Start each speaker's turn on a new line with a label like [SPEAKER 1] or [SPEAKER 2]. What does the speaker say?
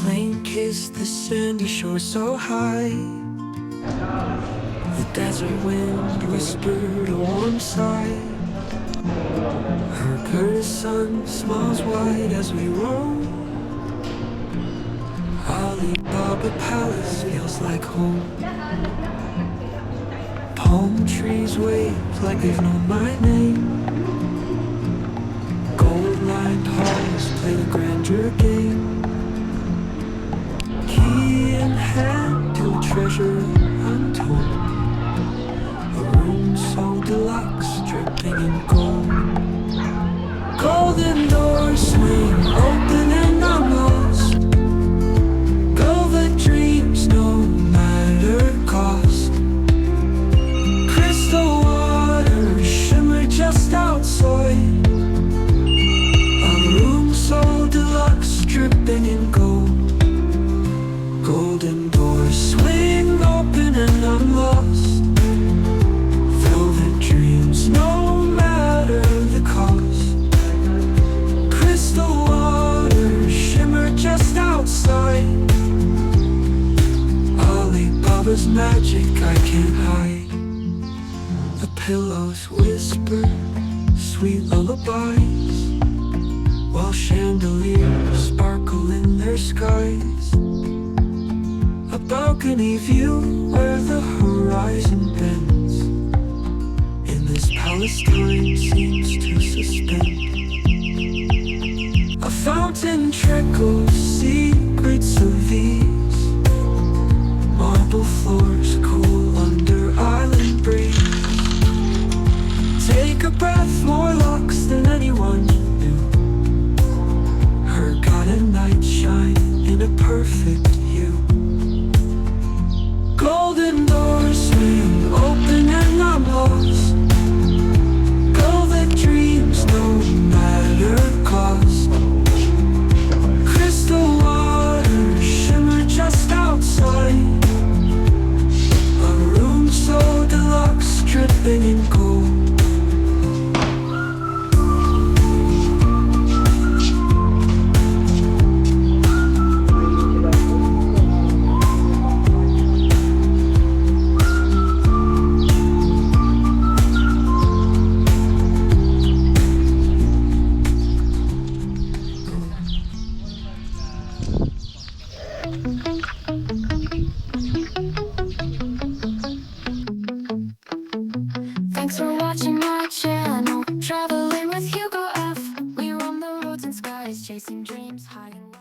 [SPEAKER 1] plane kissed the sandy shore so high. The desert wind whispered a warm sigh. Her sun smiles wide as we roam. Baba Palace feels like home. Palm trees wave like they've known my name. Gold-lined halls play the grandeur game. Key in hand to a treasure untold. A room so deluxe, dripping in gold. Golden doors swing open and I'm lost. Velvet dreams, no matter cost. Crystal water shimmer just outside. A room so deluxe, dripping in gold. Golden doors swing open and I'm lost. Velvet dreams, no matter the cost. Crystal water shimmer just outside. Alibaba's magic I can't hide. The pillows whisper sweet lullabies, while chandeliers sparkle in their skies. A balcony view where the horizon bends. In this palace time seems to suspend. A fountain trickles secrets of ease. Marble floors cool under island breeze. Take a breath, more lux than anyone knew. Hurghada night shine in a perfect hue. Golden doors swing open and I'm lost. Velvet dreams, no matter cost. Crystal water shimmer just outside. A room so deluxe, dripping in gold.
[SPEAKER 2] Thanks for watching my channel, Traveling with Hugo F. We roam the roads and skies, chasing dreams high and low.